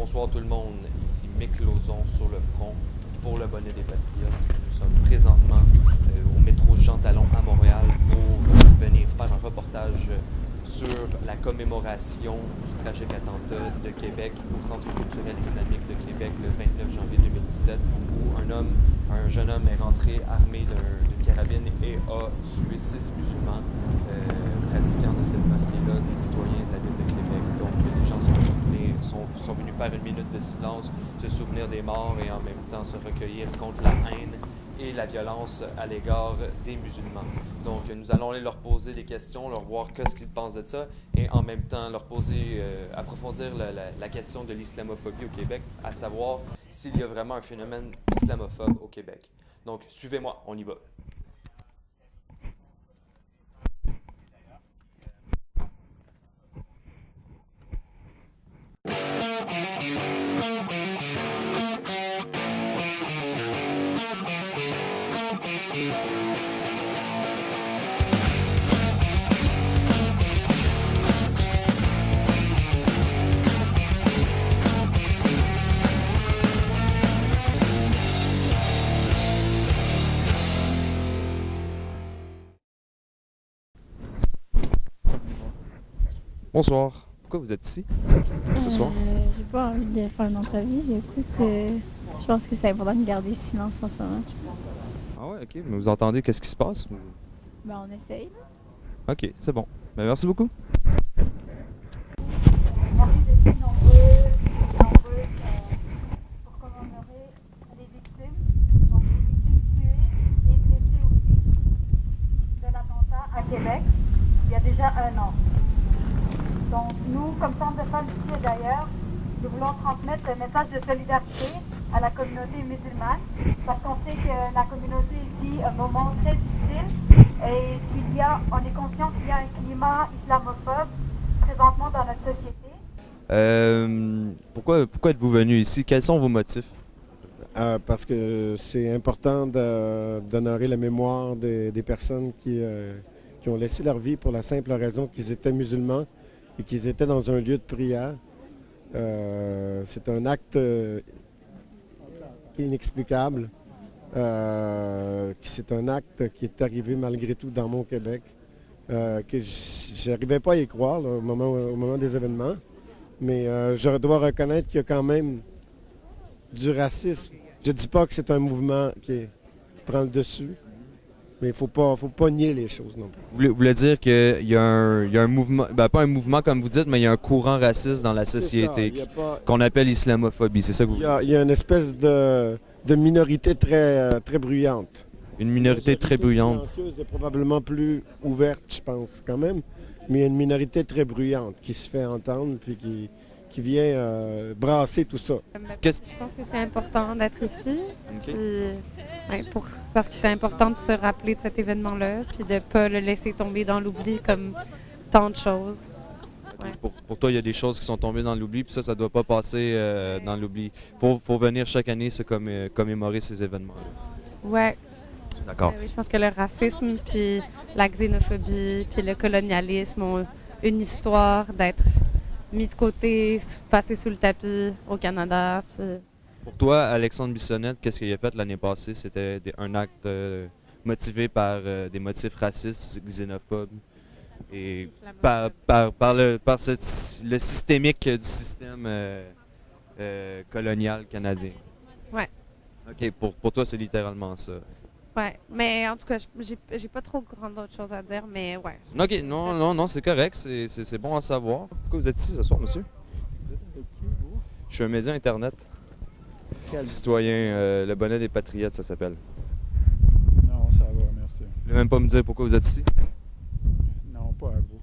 Bonsoir tout le monde, ici Mick Lauzon sur le front pour le bonnet des Patriotes. Nous sommes présentement au métro Jean Talon à Montréal pour venir faire un reportage sur la commémoration du tragique attentat de Québec au Centre culturel islamique de Québec le 29 janvier 2017 où un jeune homme est rentré armé d'une carabine et a tué 6 musulmans pratiquants de cette mosquée-là, des citoyens de la ville de Québec. Donc les gens sont venus faire une minute de silence, se souvenir des morts et en même temps se recueillir contre la haine et la violence à l'égard des musulmans. Donc nous allons aller leur poser des questions, leur voir qu'est-ce qu'ils pensent de ça et en même temps leur approfondir la question de l'islamophobie au Québec, à savoir s'il y a vraiment un phénomène islamophobe au Québec. Donc suivez-moi, on y va. Bonsoir. Pourquoi vous êtes ici ce soir? J'ai pas envie de faire une entrevue, j'écoute. Je pense que c'est important de garder silence en ce moment. Ah ouais, ok. Mais vous entendez qu'est-ce qui se passe? Ben, on essaye, là. Ok, c'est bon. Ben, merci beaucoup. Merci d'être nombreux pour commémorer les victimes, donc les victimes tuées et blessées aussi de l'attentat à Québec il y a déjà 1 an. Donc nous, comme Centre de femmes ici et d'ailleurs, nous voulons transmettre un message de solidarité à la communauté musulmane parce qu'on sait que la communauté vit un moment très difficile et on est conscient qu'il y a un climat islamophobe présentement dans notre société. Pourquoi êtes-vous venu ici? Quels sont vos motifs? Parce que c'est important d'honorer la mémoire des personnes qui ont laissé leur vie pour la simple raison qu'ils étaient musulmans et qu'ils étaient dans un lieu de prière. C'est un acte inexplicable. C'est un acte qui est arrivé malgré tout dans mon Québec, que je n'arrivais pas à y croire là, au moment des événements. Mais je dois reconnaître qu'il y a quand même du racisme. Je ne dis pas que c'est un mouvement qui prend le dessus, mais il ne faut pas nier les choses non plus. Vous voulez dire qu'il y a un mouvement, ben pas un mouvement comme vous dites, mais il y a un courant raciste dans la société qu'on appelle l'islamophobie, c'est ça que vous voulez dire? Il y a une espèce de minorité très, très bruyante. Une minorité très bruyante. Silencieuse et probablement plus ouverte, je pense, quand même. Mais il y a une minorité très bruyante qui se fait entendre puis qui vient brasser tout ça. Je pense que c'est important d'être ici. Okay. Puis, parce que c'est important de se rappeler de cet événement-là puis de ne pas le laisser tomber dans l'oubli comme tant de choses. Okay. Ouais. Pour toi, il y a des choses qui sont tombées dans l'oubli, puis ça ne doit pas passer dans l'oubli. Faut venir chaque année se commémorer ces événements-là. Ouais. D'accord. Oui, je pense que le racisme, puis la xénophobie, puis le colonialisme ont une histoire d'être mis de côté, passé sous le tapis au Canada. Puis... Pour toi, Alexandre Bissonnette, qu'est-ce qu'il a fait l'année passée? C'était un acte motivé par des motifs racistes, xénophobes et par le systémique du système colonial canadien. Ouais. OK, pour toi, c'est littéralement ça. Ouais, mais en tout cas, j'ai pas trop d'autres choses à dire, mais ouais. OK, non, c'est correct, c'est bon à savoir. Pourquoi vous êtes ici ce soir, monsieur? Vous êtes avec qui, vous? Je suis un média Internet. Quel citoyen, le bonnet des Patriotes, ça s'appelle. Non, ça va, merci. Vous voulez même pas me dire pourquoi vous êtes ici? Non, pas à vous.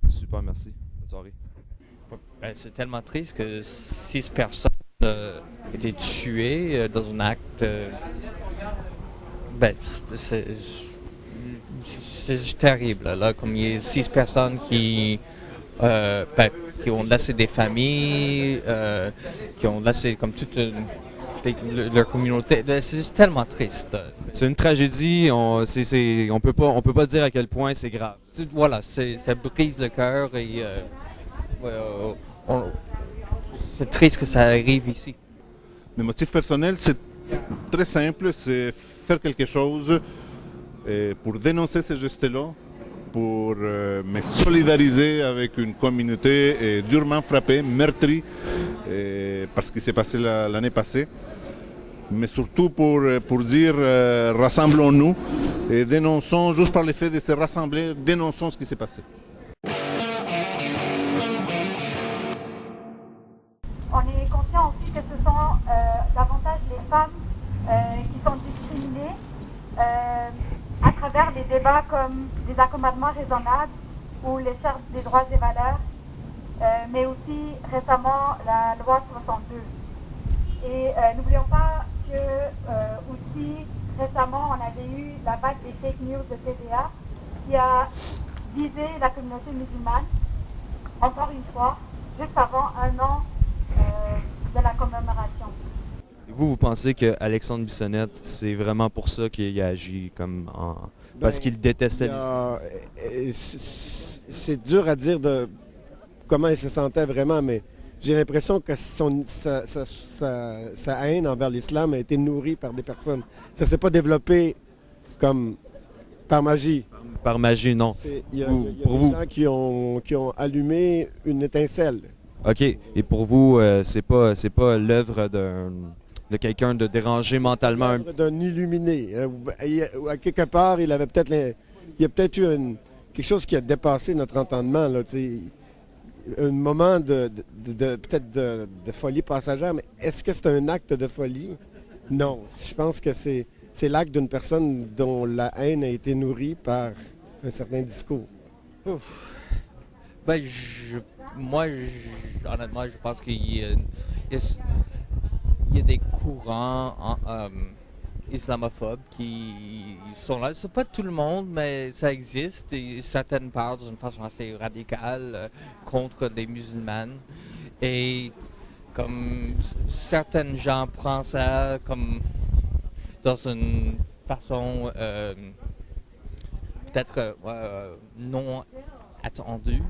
Super, merci. Bonne soirée. Ben, c'est tellement triste que 6 personnes étaient tuées dans un acte... Ben, c'est terrible, là, comme il y a 6 personnes qui ont laissé des familles, qui ont laissé comme toute leur communauté. C'est tellement triste. C'est une tragédie, on peut pas dire à quel point c'est grave. Voilà, ça brise le cœur et c'est triste que ça arrive ici. Mes motifs personnels, c'est très simple, c'est faire quelque chose pour dénoncer ces gestes-là, pour me solidariser avec une communauté durement frappée, meurtrie par ce qui s'est passé l'année passée. Mais surtout pour dire rassemblons-nous et dénonçons, juste par le fait de se rassembler, dénonçons ce qui s'est passé. On est conscient aussi que ce sont davantage les femmes qui sont discriminées à travers les débats comme des accommodements raisonnables ou les chartes des droits et valeurs, mais aussi récemment la loi 62. Et n'oublions pas que aussi récemment on avait eu la vague des fake news de TVA qui a visé la communauté musulmane, encore une fois, juste avant un an de la commémoration. Vous pensez que Alexandre Bissonnette, c'est vraiment pour ça qu'il a agi comme parce qu'il détestait l'islam? C'est dur à dire de comment il se sentait vraiment, mais j'ai l'impression que sa haine envers l'islam a été nourrie par des personnes. Ça ne s'est pas développé comme par magie. Par magie, non. Il y a pour des vous. gens qui ont allumé une étincelle. OK. Et pour vous, c'est pas l'œuvre de quelqu'un de dérangé mentalement un petit peu? D'un illuminé. À quelque part, il y a peut-être eu quelque chose qui a dépassé notre entendement. Là, un moment peut-être de folie passagère, mais est-ce que c'est un acte de folie? Non. Je pense que c'est l'acte d'une personne dont la haine a été nourrie par un certain discours. Ben, honnêtement, je pense qu'il y a des courants islamophobes qui sont là. C'est pas tout le monde, mais ça existe. Et certaines parlent d'une façon assez radicale contre des musulmanes. Et comme certains gens prennent ça comme dans une façon peut-être non attendue.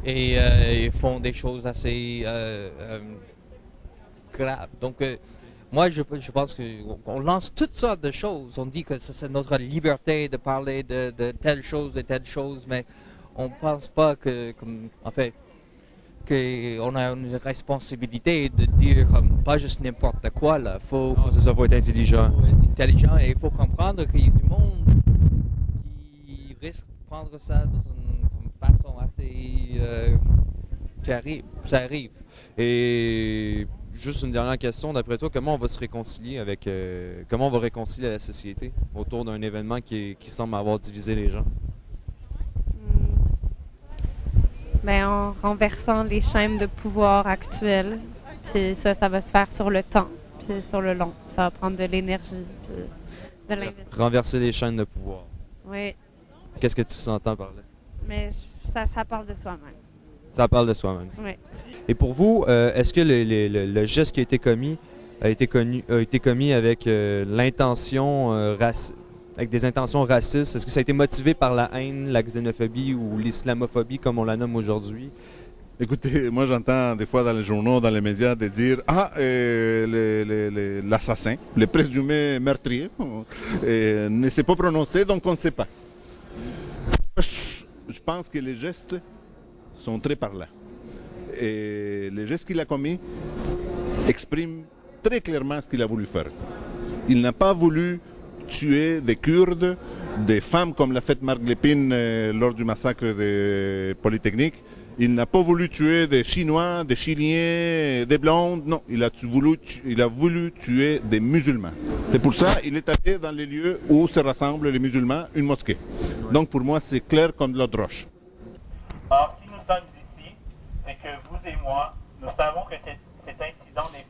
Et ils font des choses assez graves. Donc, moi, je pense qu'on lance toutes sortes de choses. On dit que c'est notre liberté de parler de telle chose, mais on ne pense pas que, en fait, qu'on a une responsabilité de dire pas juste n'importe quoi. Là. C'est ça, il faut être intelligent. Et il faut comprendre qu'il y a du monde qui risque de prendre ça dans une façon assez terrible. Ça arrive. Et juste une dernière question, d'après toi, comment on va se réconcilier comment on va réconcilier la société autour d'un événement qui semble avoir divisé les gens? Ben, en renversant les chaînes de pouvoir actuelles. Puis ça va se faire sur le temps, puis sur le long. Ça va prendre de l'énergie, puis de l'investissement. Renverser les chaînes de pouvoir. Oui, Qu'est-ce que tu s'entends par là? mais ça parle de soi-même. Ça parle de soi-même. Oui. Et pour vous, est-ce que le geste qui a été commis avec l'intention avec des intentions racistes? Est-ce que ça a été motivé par la haine, la xénophobie ou l'islamophobie comme on la nomme aujourd'hui? Écoutez, moi j'entends des fois dans les journaux, dans les médias, de dire l'assassin, le présumé meurtrier, ne s'est pas prononcé, donc on ne sait pas. Je pense que les gestes sont très parlants. Et les gestes qu'il a commis expriment très clairement ce qu'il a voulu faire. Il n'a pas voulu tuer des Kurdes, des femmes comme l'a fait Marc Lépine lors du massacre de Polytechnique. Il n'a pas voulu tuer des Chinois, des Chiliens, des Blondes. Non, il a voulu tuer des musulmans. C'est pour ça qu'il est allé dans les lieux où se rassemblent les musulmans, une mosquée. Donc pour moi, c'est clair comme de l'eau de roche. Or, si nous sommes ici, c'est que vous et moi, nous savons que cet incident n'est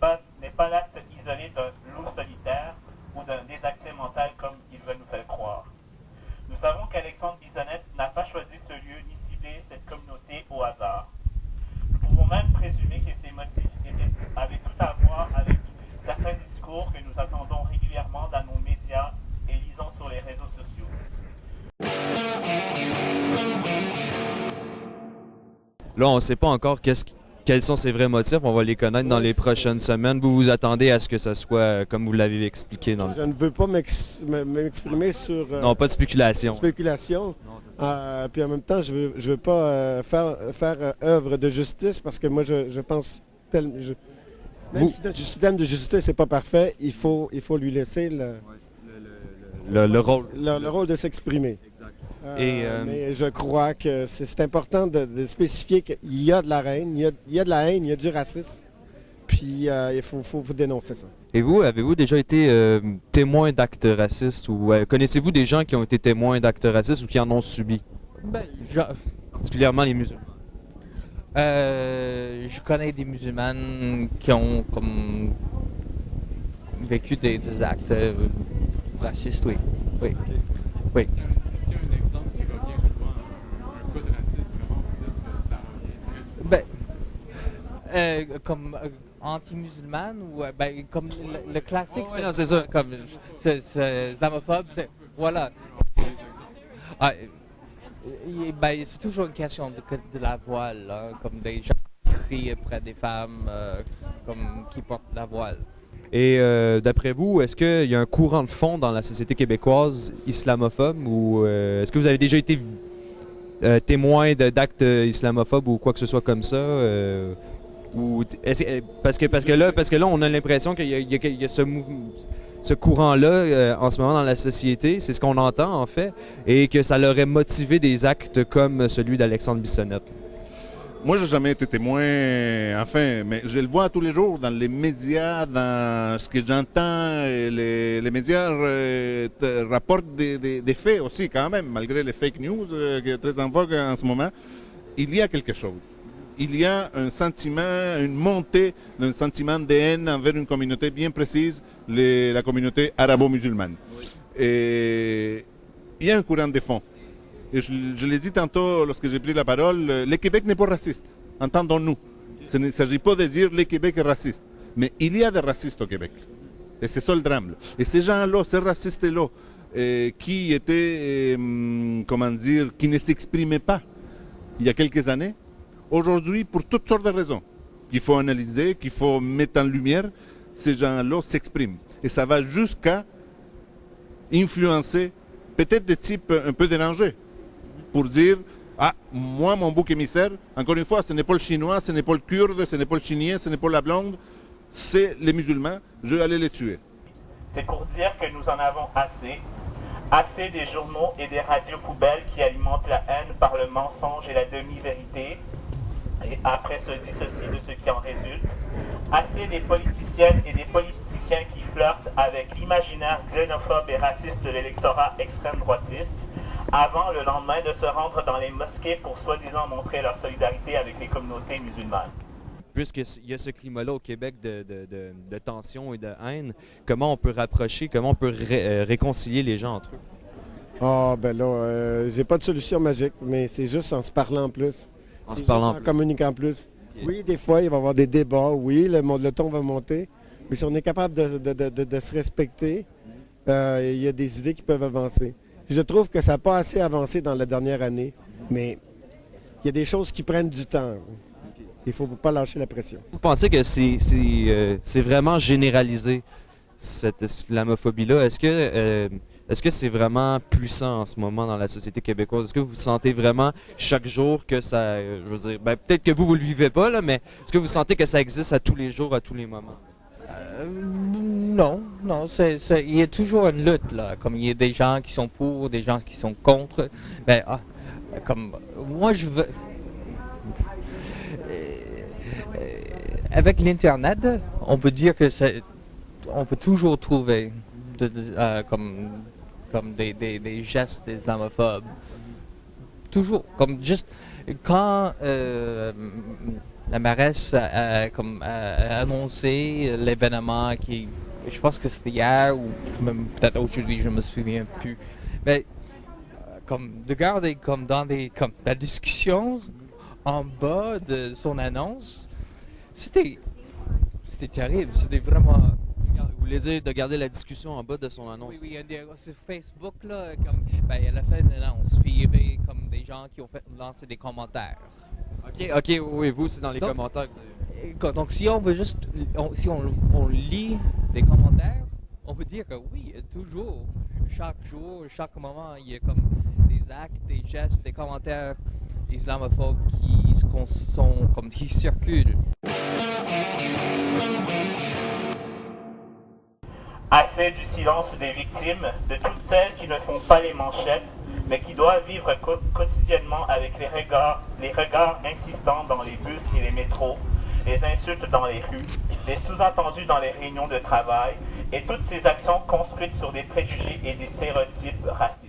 pas l'acte isolé d'un loup solitaire ou d'un désaccès mental comme il veut nous faire croire. Nous savons qu'Alexandre Bissonnette n'a pas choisi ce lieu ni ciblé cette communauté au hasard. Nous pouvons même présumer que ses motifs avaient tout à voir avec certains discours que nous attendons régulièrement dans nos médias et lisons sur les réseaux sociaux. Là, on ne sait pas encore qu'est-ce quels sont ses vrais motifs? On va les connaître dans les prochaines semaines. Vous vous attendez à ce que ça soit comme vous l'avez expliqué dans le... Je ne veux pas m'exprimer sur Non, pas de spéculation. spéculation. Puis en même temps, je veux pas faire œuvre de justice parce que moi, je pense... même si notre système de justice n'est pas parfait, il faut lui laisser Le rôle. le rôle de s'exprimer. Et, mais je crois que c'est important de spécifier qu'il y a de la haine, il y a de la haine, il y a du racisme. Puis il faut dénoncer ça. Et vous, avez-vous déjà été témoin d'actes racistes ou connaissez-vous des gens qui ont été témoins d'actes racistes ou qui en ont subi? Ben, Particulièrement les musulmans. je connais des musulmanes qui ont comme vécu des actes racistes, oui. Oui. Oui. Est-ce qu'il y a un exemple qui revient souvent, un cas de racisme, vraiment, vous dites, ça revient? Ben, comme anti-musulmane ou ben, comme le classique, Oh, oui, non, c'est ça. comme c'est islamophobe, voilà. Ben, c'est toujours une question de la voile, là, comme des gens qui crient près des femmes comme qui portent la voile. Et d'après vous, est-ce qu'il y a un courant de fond dans la société québécoise islamophobe ou est-ce que vous avez déjà été témoin d'actes islamophobes ou quoi que ce soit comme ça? Ou parce que là, on a l'impression qu'il y a ce courant-là en ce moment dans la société, c'est ce qu'on entend en fait, et que ça l'aurait motivé des actes comme celui d'Alexandre Bissonnette. Moi, je n'ai jamais été témoin, enfin, mais je le vois tous les jours dans les médias, dans ce que j'entends. Les médias rapportent des faits aussi, quand même, malgré les fake news qui est très en vogue en ce moment. Il y a quelque chose. Il y a un sentiment, une montée d'un sentiment de haine envers une communauté bien précise, la communauté arabo-musulmane. Oui. Et il y a un courant de fond. Et je l'ai dit tantôt lorsque j'ai pris la parole, le Québec n'est pas raciste, entendons-nous. Il ne s'agit pas de dire le Québec est raciste, mais il y a des racistes au Québec. Et c'est ça le drame. Et ces gens-là, ces racistes-là, qui étaient, comment dire, qui ne s'exprimaient pas il y a quelques années, aujourd'hui, pour toutes sortes de raisons, qu'il faut analyser, qu'il faut mettre en lumière, ces gens-là s'expriment. Et ça va jusqu'à influencer peut-être des types un peu dérangés, pour dire, ah, moi, mon bouc émissaire, encore une fois, ce n'est pas le chinois, ce n'est pas le kurde, ce n'est pas le chinien, ce n'est pas la blonde, c'est les musulmans, je vais aller les tuer. C'est pour dire que nous en avons assez. Assez des journaux et des radios poubelles qui alimentent la haine par le mensonge et la demi-vérité, et après se dissocient de ce qui en résulte. Assez des politiciennes et des politiciens qui flirtent avec l'imaginaire xénophobe et raciste de l'électorat extrême-droitiste, avant le lendemain de se rendre dans les mosquées pour soi-disant montrer leur solidarité avec les communautés musulmanes. Puisqu'il y a ce climat-là au Québec de tension et de haine, comment on peut rapprocher, comment on peut réconcilier les gens entre eux? Ah, ben là, j'ai pas de solution magique, mais c'est juste en se parlant plus. En se parlant plus. En communiquant plus. Okay. Oui, des fois, il va y avoir des débats, oui, le ton va monter, mais si on est capable de se respecter, il y a des idées qui peuvent avancer. Je trouve que ça n'a pas assez avancé dans la dernière année, mais il y a des choses qui prennent du temps. Il ne faut pas lâcher la pression. Vous pensez que c'est vraiment généralisé, cette islamophobie-là? Est-ce que c'est vraiment puissant en ce moment dans la société québécoise? Est-ce que vous sentez vraiment chaque jour que ça... je veux dire, ben, peut-être que vous ne le vivez pas, là, mais est-ce que vous sentez que ça existe à tous les jours, à tous les moments? Non, il y a toujours une lutte, là. Comme il y a des gens qui sont pour, des gens qui sont contre. Ben, comme moi, je veux... avec l'Internet, on peut dire que on peut toujours trouver comme des gestes islamophobes. Toujours. Comme juste quand la mairesse a annoncé l'événement qui, je pense que c'était hier ou même peut-être aujourd'hui, je me souviens plus. Mais comme de garder comme dans la discussion en bas de son annonce, c'était terrible, c'était vraiment... Vous voulez dire de garder la discussion en bas de son annonce? Oui, sur Facebook, là, elle a fait une annonce, puis il y avait comme des gens qui ont lancé des commentaires. Ok, oui, vous, c'est dans les Donc- commentaires. Donc si on veut juste, si on lit des commentaires, on peut dire que oui, toujours, chaque jour, chaque moment, il y a comme des actes, des gestes, des commentaires islamophobes qui circulent. Assez du silence des victimes, de toutes celles qui ne font pas les manchettes, mais qui doivent vivre quotidiennement avec les regards insistants dans les bus et les métros, les insultes dans les rues, les sous-entendus dans les réunions de travail, et toutes ces actions construites sur des préjugés et des stéréotypes racistes.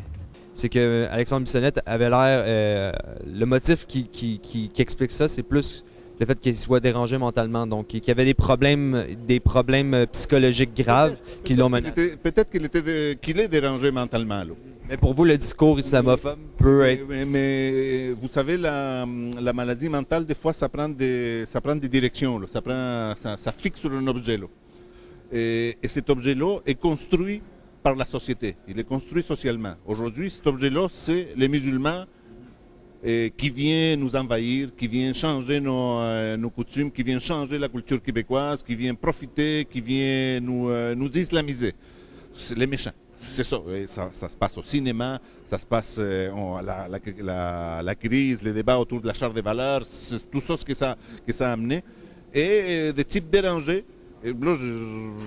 C'est que Alexandre Bissonnette avait l'air... le motif qui explique ça, c'est plus le fait qu'il soit dérangé mentalement, donc qu'il y avait des problèmes psychologiques graves qui l'ont menacé. Peut-être qu'il est dérangé mentalement. Là. Mais pour vous, le discours islamophobe peut être... Mais vous savez, la maladie mentale, des fois, ça prend des directions. Là. Ça fixe sur un objet. Là. Et cet objet-là est construit par la société. Il est construit socialement. Aujourd'hui, cet objet-là, c'est les musulmans qui viennent nous envahir, qui viennent changer nos coutumes, qui viennent changer la culture québécoise, qui viennent profiter, qui viennent nous islamiser. C'est les méchants. C'est ça. Ça se passe au cinéma, ça se passe la crise, les débats autour de la charte des valeurs, c'est tout ça ce que ça a amené. Et des types dérangés. Et là,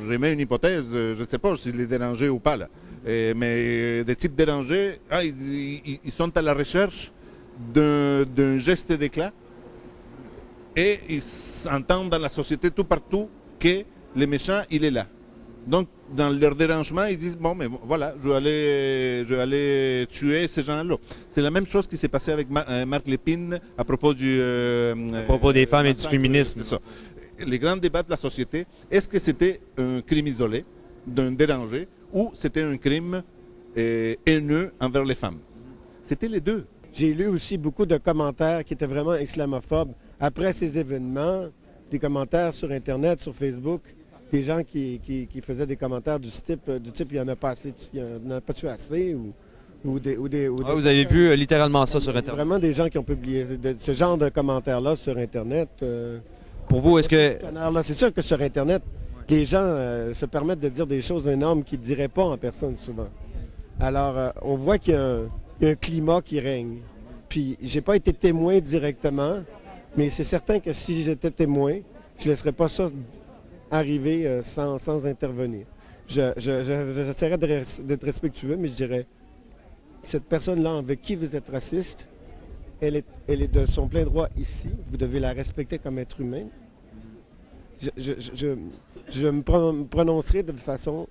j'émets une hypothèse, je ne sais pas s'il est dérangé ou pas, là. Mais des types dérangés, ils sont à la recherche d'un geste d'éclat et ils entendent dans la société tout partout que le méchant, il est là. Donc, dans leur dérangement, ils disent, bon, mais voilà, je vais aller tuer ces gens-là. C'est la même chose qui s'est passé avec Marc Lépine à propos des femmes et du féminisme. C'est ça. Les grands débats de la société, est-ce que c'était un crime isolé, d'un dérangé, ou c'était un crime haineux envers les femmes? C'était les deux. J'ai lu aussi beaucoup de commentaires qui étaient vraiment islamophobes. Après ces événements, des commentaires sur Internet, sur Facebook, des gens qui faisaient des commentaires du type il n'y en a pas assez, il n'y en a pas tué assez, ou des vous avez vu littéralement ça sur Internet. Vraiment des gens qui ont publié ce genre de commentaires-là sur Internet. Pour vous, est-ce que... C'est sûr que sur Internet, les gens se permettent de dire des choses énormes qu'ils ne diraient pas en personne souvent. Alors, on voit qu'il y a un climat qui règne. Puis, j'ai pas été témoin directement, mais c'est certain que si j'étais témoin, je ne laisserais pas ça arriver sans intervenir. J'essaierais d'être respectueux, mais je dirais, cette personne-là avec qui vous êtes raciste, elle est de son plein droit ici. Vous devez la respecter comme être humain. Je me prononcerai de façon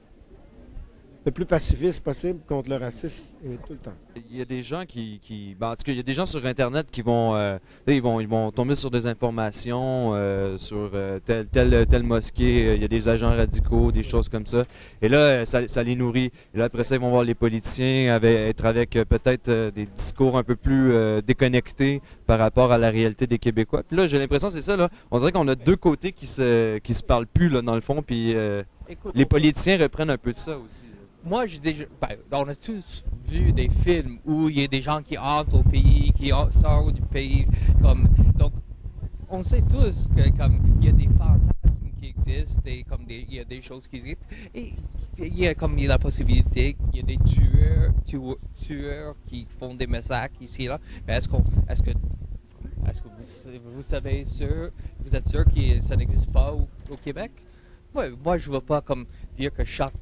le plus pacifiste possible contre le racisme tout le temps. Il y a des gens en tout cas, il y a des gens sur Internet qui vont, ils vont tomber sur des informations sur telle mosquée, il y a des agents radicaux, des choses comme ça. Et là, ça les nourrit. Et là, après ça, ils vont voir les politiciens être avec peut-être des discours un peu plus déconnectés par rapport à la réalité des Québécois. Puis là, j'ai l'impression que c'est ça, là. On dirait qu'on a deux côtés qui se parlent plus, là, dans le fond, puis les politiciens reprennent un peu de ça aussi. Moi, on a tous vu des films où il y a des gens qui entrent au pays, qui sortent du pays. Donc, on sait tous que il y a des fantasmes qui existent et il y a des choses qui existent. Et il y a la possibilité qu'il y a des tueurs qui font des massacres ici et là. Mais est-ce que vous êtes sûr que ça n'existe pas au Québec? Moi, je ne veux pas dire que chaque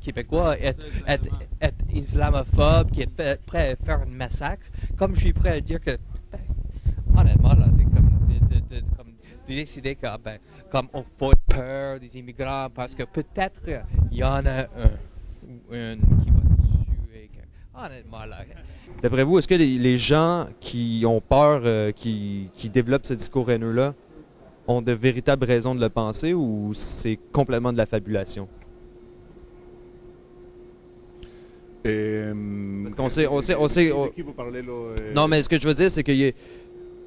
Québécois est islamophobe, qui est prêt à faire un massacre, comme je suis prêt à dire que, honnêtement, là, de décider que, comme on faut peur des immigrants, parce que peut-être il y en a un qui va tuer. Honnêtement, là. D'après vous, est-ce que les gens qui ont peur, qui développent ce discours haineux-là, ont de véritables raisons de le penser ou c'est complètement de la fabulation? Parce qu'on sait. De qui vous parlez, là, Non, mais ce que je veux dire, c'est qu'il y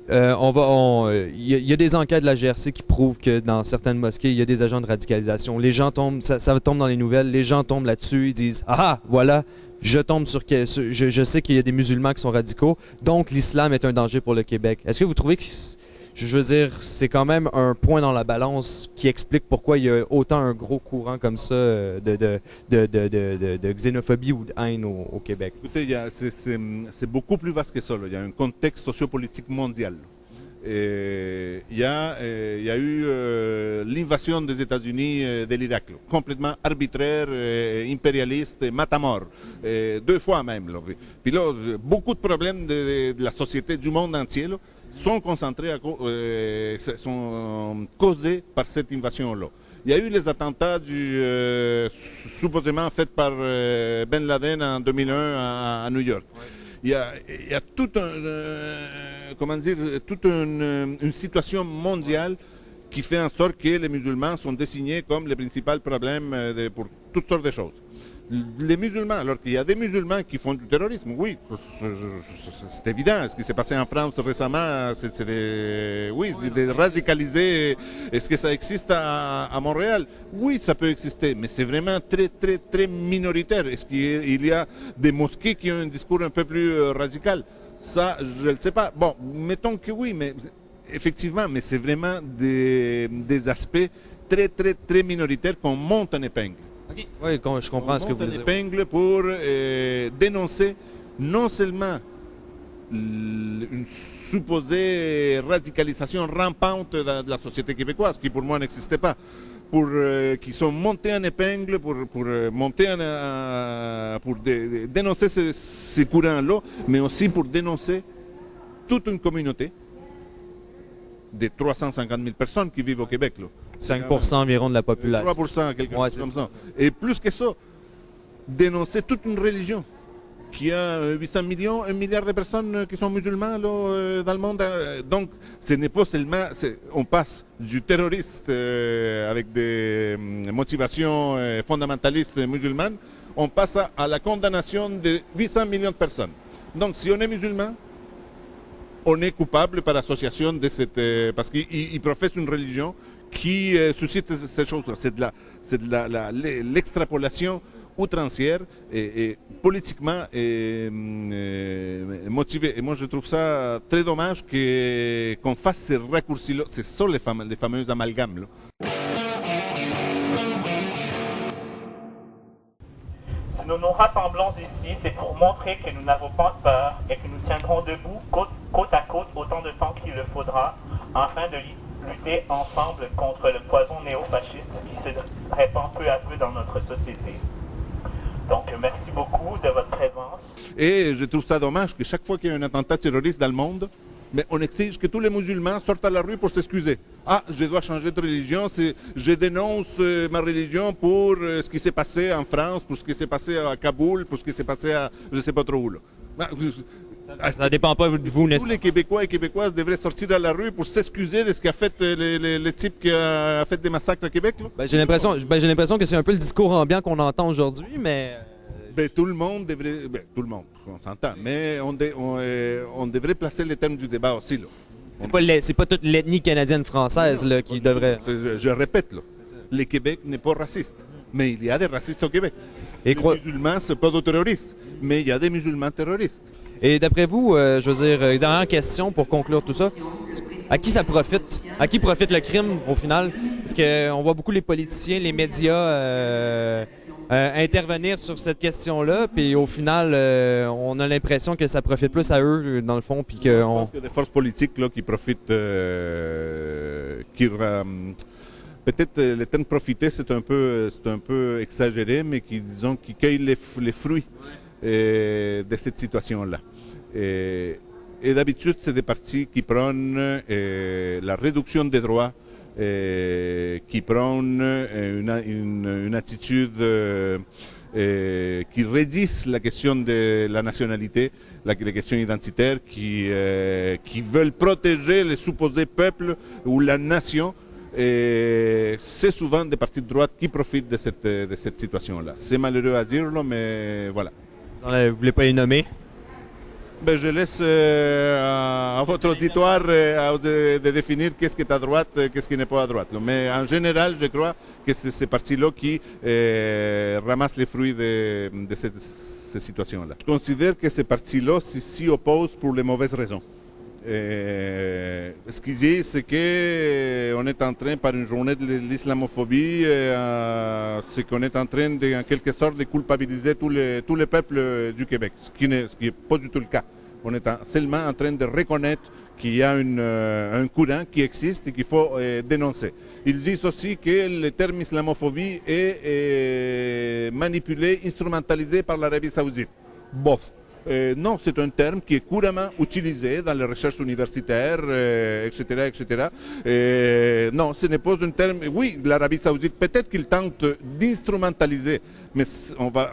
a des enquêtes de la GRC qui prouvent que dans certaines mosquées, il y a des agents de radicalisation. Les gens tombent, ça tombe dans les nouvelles, les gens tombent là-dessus, ils disent « Ah, voilà, je sais qu'il y a des musulmans qui sont radicaux, donc l'islam est un danger pour le Québec. » Est-ce que vous trouvez que je veux dire, c'est quand même un point dans la balance qui explique pourquoi il y a autant un gros courant comme ça de xénophobie ou de haine au Québec. Écoutez, c'est beaucoup plus vaste que ça. Il y a un contexte sociopolitique mondial. Il y a eu l'invasion des États-Unis de l'Irak, complètement arbitraire, impérialiste, matamor, 2 fois même. Là. Puis là, beaucoup de problèmes de la société du monde entier là, sont concentrés, sont causés par cette invasion-là. Il y a eu les attentats supposément faits par Ben Laden en 2001 à New York. Ouais. Il y a toute une situation mondiale qui fait en sorte que les musulmans sont désignés comme les principaux problèmes pour toutes sortes de choses. Les musulmans, alors qu'il y a des musulmans qui font du terrorisme, oui, c'est évident. Ce qui s'est passé en France récemment, c'est des radicalisés. Est-ce que ça existe à Montréal? Oui, ça peut exister, mais c'est vraiment très, très, très minoritaire. Est-ce qu'il y a des mosquées qui ont un discours un peu plus radical? Ça, je ne sais pas. Bon, mettons que oui, mais effectivement, mais c'est vraiment des aspects très, très, très minoritaires qu'on monte en épingle. Okay. Oui, je comprends ce que vous voulez dire. Épingle pour dénoncer non seulement une supposée radicalisation rampante de la société québécoise, qui pour moi n'existait pas, qui sont montés en épingle pour dénoncer ces courants-là, mais aussi pour dénoncer toute une communauté de 350 000 personnes qui vivent au Québec. Là. 5% environ de la population. 3%, quelque chose comme ça. Et plus que ça, dénoncer toute une religion qui a 800 millions, 1 milliard de personnes qui sont musulmans là, dans le monde. Donc, ce n'est pas seulement... On passe du terroriste avec des motivations fondamentalistes musulmanes, on passe à la condamnation de 800 millions de personnes. Donc, si on est musulman, on est coupable par association de cette... parce qu'il professe une religion qui suscite ces choses-là. C'est de l'extrapolation outrancière et politiquement motivée. Et moi, je trouve ça très dommage qu'on fasse ces raccourcis-là. C'est ça les fameux amalgames. Là. Si nous nous rassemblons ici, c'est pour montrer que nous n'avons pas peur et que nous tiendrons debout côte à côte autant de temps qu'il le faudra, afin de lutter ensemble contre le poison néofasciste qui se répand peu à peu dans notre société. Donc, merci beaucoup de votre présence. Et je trouve ça dommage que chaque fois qu'il y a un attentat terroriste dans le monde, mais on exige que tous les musulmans sortent à la rue pour s'excuser. Ah, je dois changer de religion, je dénonce ma religion pour ce qui s'est passé en France, pour ce qui s'est passé à Kaboul, pour ce qui s'est passé à je ne sais pas trop où. Là. Ça dépend pas de vous, tous les Québécois et Québécoises devraient sortir à la rue pour s'excuser de ce qu'a fait le type qui a fait des massacres à Québec. Là. J'ai l'impression que c'est un peu le discours ambiant qu'on entend aujourd'hui, mais... tout le monde devrait... tout le monde, on s'entend, mais on devrait placer les termes du débat aussi. Là. C'est pas toute l'ethnie canadienne-française là, qui devrait... Je répète, là, le Québec n'est pas raciste, mais il y a des racistes au Québec. Les musulmans, c'est pas des terroristes, mais il y a des musulmans terroristes. Et d'après vous, je veux dire, dernière question pour conclure tout ça, à qui ça profite? À qui profite le crime au final? Parce qu'on voit beaucoup les politiciens, les médias intervenir sur cette question-là, puis au final, on a l'impression que ça profite plus à eux, dans le fond, puis que... Je pense qu'il y a des forces politiques là, qui profitent, peut-être le terme profiter, c'est un peu exagéré, mais qui cueillent les fruits de cette situation-là. Et d'habitude, c'est des partis qui prennent la réduction des droits, qui prennent une attitude qui réduisent la question de la nationalité, la question identitaire, qui veulent protéger les supposés peuples ou la nation. C'est souvent des partis de droite qui profitent de cette situation-là. C'est malheureux à dire, mais voilà. Vous ne voulez pas les nommer? Ben, je laisse à votre auditoire de définir qu'est-ce qui est à droite, qu'est-ce qui n'est pas à droite. Mais en général, je crois que c'est ces partis-là qui ramassent les fruits de ces situations-là. Je considère que ces partis-là s'y opposent pour les mauvaises raisons. Ce qu'il dit, c'est qu'on est en train, par une journée de l'islamophobie, c'est qu'on est en train, en quelque sorte, de culpabiliser tous les peuples du Québec, ce qui n'est pas du tout le cas. On est seulement en train de reconnaître qu'il y a un courant qui existe et qu'il faut dénoncer. Ils disent aussi que le terme islamophobie est manipulé, instrumentalisé par l'Arabie saoudite. Bof. Non, c'est un terme qui est couramment utilisé dans les recherches universitaires, etc. etc. Non, ce n'est pas un terme... Oui, l'Arabie saoudite, peut-être qu'il tente d'instrumentaliser, mais on va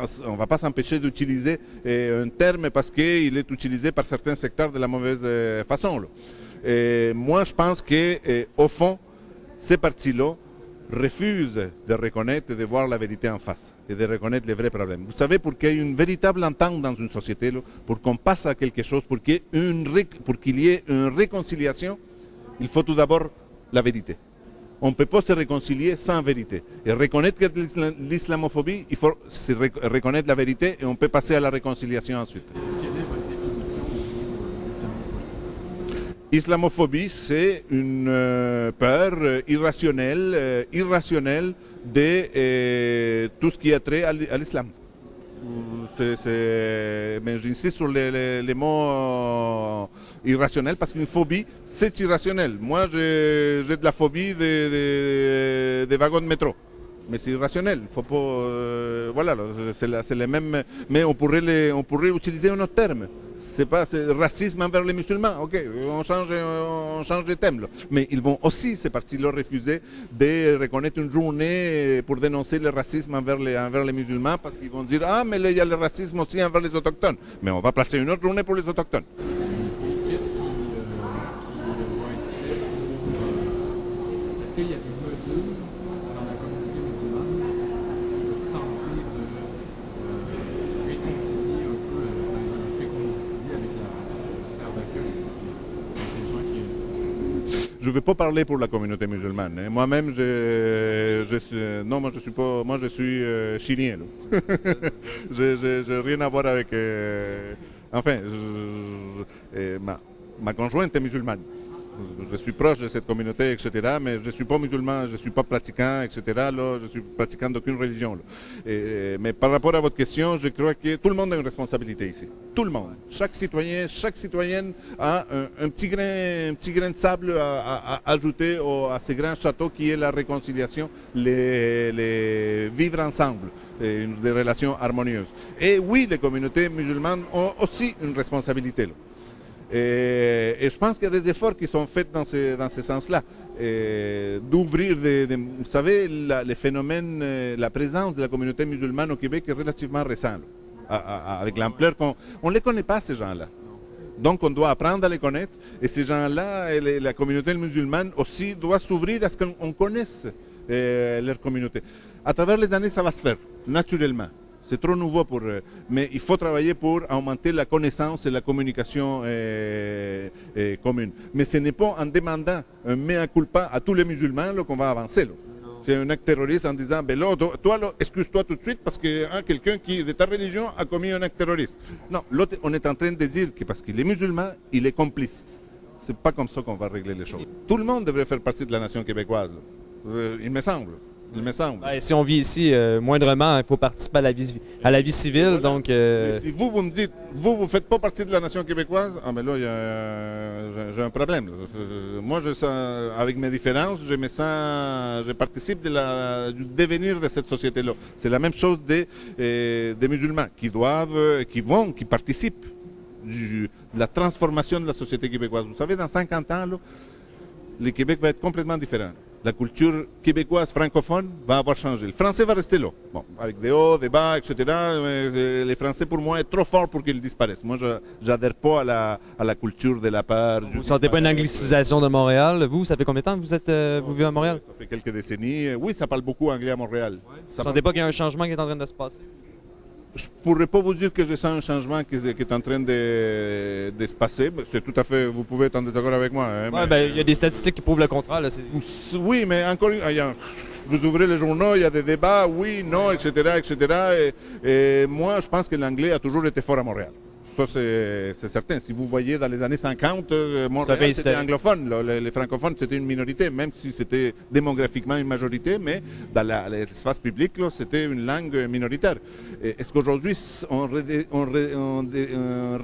pas s'empêcher d'utiliser un terme parce qu'il est utilisé par certains secteurs de la mauvaise façon. Moi, je pense qu'au fond, ces partis-là refusent de reconnaître et de voir la vérité en face et de reconnaître les vrais problèmes. Vous savez, pour qu'il y ait une véritable entente dans une société, là, pour qu'on passe à quelque chose, pour qu'il y ait une réconciliation, il faut tout d'abord la vérité. On ne peut pas se réconcilier sans vérité. Et reconnaître que l'islamophobie, il faut reconnaître la vérité et on peut passer à la réconciliation ensuite. Quelle est votre définition de l'islamophobie? L'islamophobie, c'est une peur irrationnelle de tout ce qui a trait à l'islam. Mais j'insiste sur les mots irrationnels parce qu'une phobie, c'est irrationnel. Moi, j'ai de la phobie des wagons de métro. Mais c'est irrationnel. Faut pas, voilà, c'est les mêmes. Mais on pourrait utiliser un autre terme. C'est racisme envers les musulmans. Ok, on change de thème. Là. Mais ils vont aussi, ces partis-là, refuser de reconnaître une journée pour dénoncer le racisme envers les musulmans parce qu'ils vont dire ah mais il y a le racisme aussi envers les autochtones. Mais on va placer une autre journée pour les autochtones. Et qu'est-ce qui va être fait pour... Est-ce qu'il y a des mesures dans la communauté musulmane pour tenter de réconcilier un peu, se réconcilier avec la terre d'accueil, avec les gens qui... Je ne vais pas parler pour la communauté musulmane. Hein. Moi-même, moi je suis chilien. Je n'ai rien à voir avec... enfin, ma conjointe est musulmane. Je suis proche de cette communauté, etc. Mais je ne suis pas musulman, je ne suis pas pratiquant, etc. Là, je suis pratiquant d'aucune religion. Mais par rapport à votre question, je crois que tout le monde a une responsabilité ici. Tout le monde. Chaque citoyen, chaque citoyenne a un petit grain de sable à ajouter à ce grand château qui est la réconciliation, les vivre ensemble, des relations harmonieuses. Et oui, les communautés musulmanes ont aussi une responsabilité. Là. Et je pense qu'il y a des efforts qui sont faits dans ce sens-là. D'ouvrir, vous savez, les phénomènes, la présence de la communauté musulmane au Québec est relativement récent, avec l'ampleur qu'on ne les connaît pas, ces gens-là. Donc on doit apprendre à les connaître, et ces gens-là, la communauté musulmane aussi doit s'ouvrir à ce qu'on connaisse leur communauté. À travers les années, ça va se faire, naturellement. C'est trop nouveau pour eux. Mais il faut travailler pour augmenter la connaissance et la communication commune. Mais ce n'est pas en demandant un mea culpa à tous les musulmans qu'on va avancer. C'est un acte terroriste en disant ben là, toi, excuse-toi tout de suite parce que quelqu'un qui de ta religion a commis un acte terroriste. Non, l'autre, on est en train de dire que parce qu'il est musulman, il est complice. C'est pas comme ça qu'on va régler les choses. Tout le monde devrait faire partie de la nation québécoise. Il me semble. Il me semble. Ben, si on vit ici, moindrement, il faut participer à la vie civile. Voilà. Donc, si vous me dites, vous ne faites pas partie de la nation québécoise, mais là, j'ai un problème. Moi, avec mes différences, je participe du devenir de cette société-là. C'est la même chose des musulmans qui participent de la transformation de la société québécoise. Vous savez, dans 50 ans, là, le Québec va être complètement différent. La culture québécoise francophone va avoir changé. Le français va rester là. Bon, avec des hauts, des bas, etc. Les Français, pour moi, est trop fort pour qu'ils disparaissent. Moi, je n'adhère pas à la culture de la peur. Vous ne sentez pas une anglicisation de Montréal? Vous, ça fait combien de temps que vous vivez à Montréal? Ça fait quelques décennies. Oui, ça parle beaucoup anglais à Montréal. Ouais. Vous ne sentez pas qu'il y a un changement qui est en train de se passer? Je ne pourrais pas vous dire que je sens un changement qui est en train de se passer. C'est tout à fait, vous pouvez être en désaccord avec moi. Hein, ouais, mais il y a des statistiques qui prouvent le contraire. Là, oui, mais encore vous ouvrez les journaux, il y a des débats, oui, non, etc. etc. Et moi, je pense que l'anglais a toujours été fort à Montréal. Ça, c'est certain. Si vous voyez dans les années 50, Ça Montréal, fait c'était historique. anglophone. Là. Les francophones, c'était une minorité, même si c'était démographiquement une majorité, mais dans l'espace public, là, c'était une langue minoritaire. Est-ce qu'aujourd'hui, on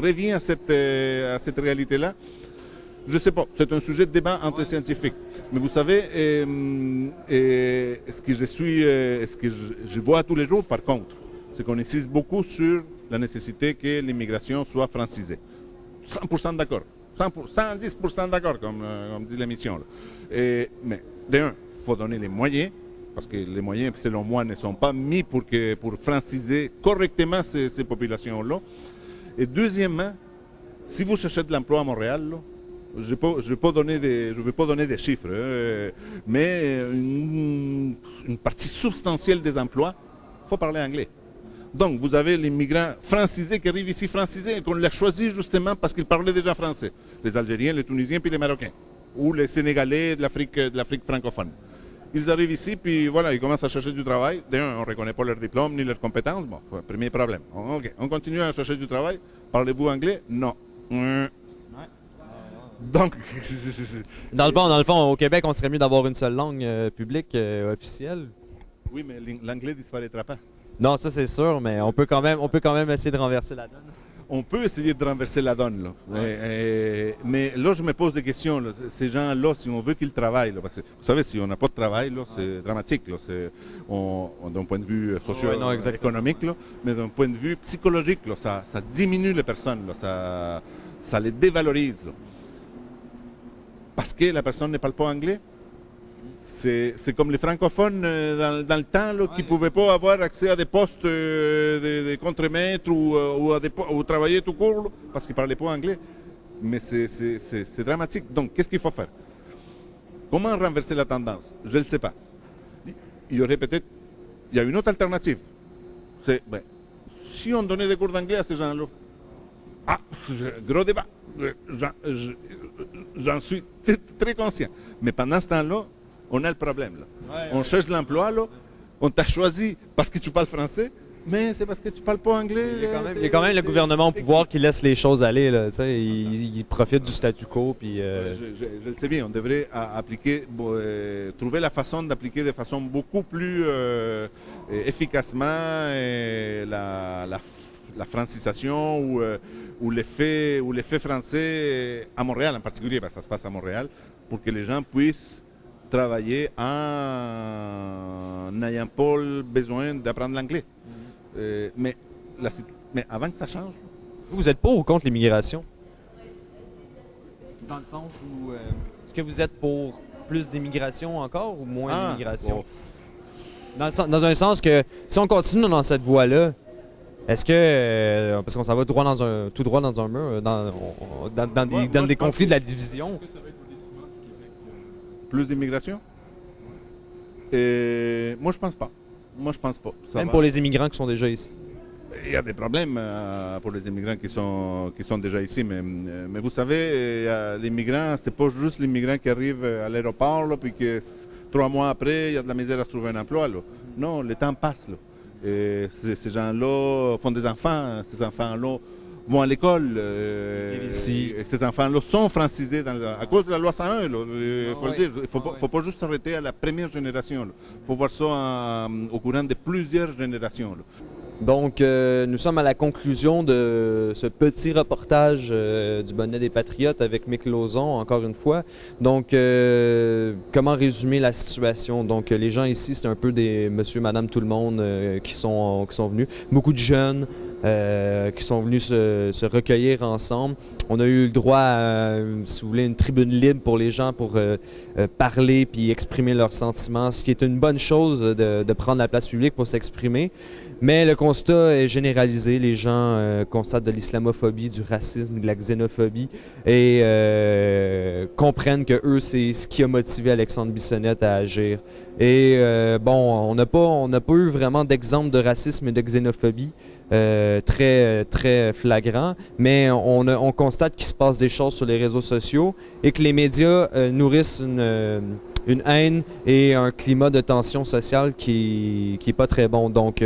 revient à cette réalité-là? Je ne sais pas. C'est un sujet de débat entre scientifiques. Mais vous savez, ce que je vois tous les jours, par contre, c'est qu'on insiste beaucoup sur la nécessité que l'immigration soit francisée. 100% d'accord. 110% d'accord, comme dit l'émission. Mais d'un, il faut donner les moyens, parce que les moyens, selon moi, ne sont pas mis pour franciser correctement ces populations-là. Et deuxièmement, si vous cherchez de l'emploi à Montréal, là, je ne vais pas donner des chiffres, mais une partie substantielle des emplois, il faut parler anglais. Donc, vous avez l'immigrant francisé qui arrive ici francisé et qu'on l'a choisi justement parce qu'il parlait déjà français. Les Algériens, les Tunisiens, puis les Marocains. Ou les Sénégalais de l'Afrique francophone. Ils arrivent ici, puis voilà, ils commencent à chercher du travail. D'ailleurs, on ne reconnaît pas leur diplôme ni leurs compétences. Bon, premier problème. OK, on continue à chercher du travail. Parlez-vous anglais? Non. Donc, Dans le fond, au Québec, on serait mieux d'avoir une seule langue publique officielle. oui, mais l'anglais ne disparaîtra pas. Non, ça c'est sûr, mais on peut quand même essayer de renverser la donne. On peut essayer de renverser la donne, là. Mais là, je me pose des questions. Là. Ces gens-là, si on veut qu'ils travaillent, là, parce que, vous savez, si on n'a pas de travail, là, c'est dramatique. Là. D'un point de vue socio-économique, là, mais d'un point de vue psychologique, là, ça diminue les personnes, là, ça les dévalorise. Là. Parce que la personne ne parle pas anglais. C'est comme les francophones dans le temps là, qui ne pouvaient pas avoir accès à des postes de contremaître ou travailler tout court là, parce qu'ils ne parlaient pas anglais. Mais c'est dramatique. Donc, qu'est-ce qu'il faut faire? Comment renverser la tendance? Je ne le sais pas. Il y aurait peut-être... Il y a une autre alternative. C'est, si on donnait des cours d'anglais à ces gens-là, gros débat. J'en suis très conscient. Mais pendant ce temps-là, on a le problème. Là. On cherche de l'emploi, là. On t'a choisi parce que tu parles français, mais c'est parce que tu parles pas anglais. Il y a quand même le gouvernement au pouvoir qui laisse les choses aller. Là, il profite du statu quo. Puis, je le sais bien, on devrait trouver la façon d'appliquer de façon beaucoup plus efficacement la francisation ou l'effet français à Montréal en particulier, parce que ça se passe à Montréal, pour que les gens puissent travailler en n'ayant pas besoin d'apprendre l'anglais. Mais avant que ça change... Vous êtes pour ou contre l'immigration? Dans le sens où... est-ce que vous êtes pour plus d'immigration encore ou moins d'immigration? Bon. Dans un sens que si on continue dans cette voie-là, est-ce que... parce qu'on s'en va tout droit dans un mur, dans des conflits de la division... Plus d'immigration? Moi, je pense pas. Même pour les immigrants qui sont déjà ici. Il y a des problèmes pour les immigrants qui sont déjà ici, mais vous savez, l'immigrant, c'est pas juste l'immigrant qui arrive à l'aéroport, là, puis que 3 mois après, il y a de la misère à se trouver un emploi. Là. Non, le temps passe. Là. Et ces gens-là font des enfants. Ces enfants-là vont à l'école. Et ces enfants-là sont francisés à cause de la loi 101. Il faut le dire. Il ne faut pas juste s'arrêter à la première génération. Il faut voir ça au courant de plusieurs générations. Là. Donc, nous sommes à la conclusion de ce petit reportage du Bonnet des Patriotes avec Mick Lauzon, encore une fois. Donc, comment résumer la situation? Donc, les gens ici, c'est un peu des monsieur, madame, tout le monde qui sont venus. Beaucoup de jeunes qui sont venus se recueillir ensemble. On a eu le droit à, si vous voulez, une tribune libre pour les gens pour parler puis exprimer leurs sentiments, ce qui est une bonne chose de prendre la place publique pour s'exprimer. Mais le constat est généralisé. Les gens constatent de l'islamophobie, du racisme, de la xénophobie et comprennent que eux, c'est ce qui a motivé Alexandre Bissonnette à agir. Et on n'a pas eu vraiment d'exemple de racisme et de xénophobie très flagrant, mais on constate qu'il se passe des choses sur les réseaux sociaux et que les médias nourrissent une haine et un climat de tension sociale qui est pas très bon. Donc,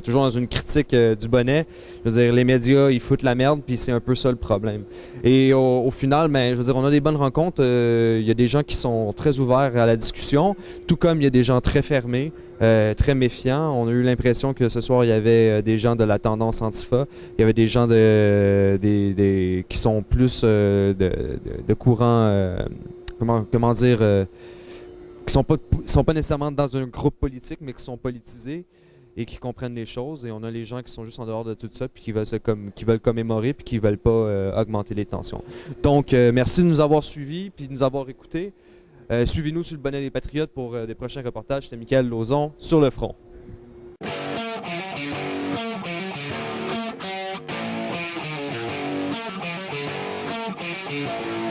toujours dans une critique du bonnet, je veux dire, les médias, ils foutent la merde, puis c'est un peu ça le problème. Et au final, ben, je veux dire, on a des bonnes rencontres. Il y a des gens qui sont très ouverts à la discussion, tout comme il y a des gens très fermés, très méfiants. On a eu l'impression que ce soir, il y avait des gens de la tendance Antifa, il y avait des gens qui sont plus de courant, comment dire, qui sont pas nécessairement dans un groupe politique, mais qui sont politisés et qui comprennent les choses. Et on a les gens qui sont juste en dehors de tout ça, puis qui veulent commémorer, puis qui veulent pas augmenter les tensions. Donc, merci de nous avoir suivis, puis de nous avoir écoutés. Suivez-nous sur le bonnet des Patriotes pour des prochains reportages. C'était Michael Lauzon sur le front. Thank you.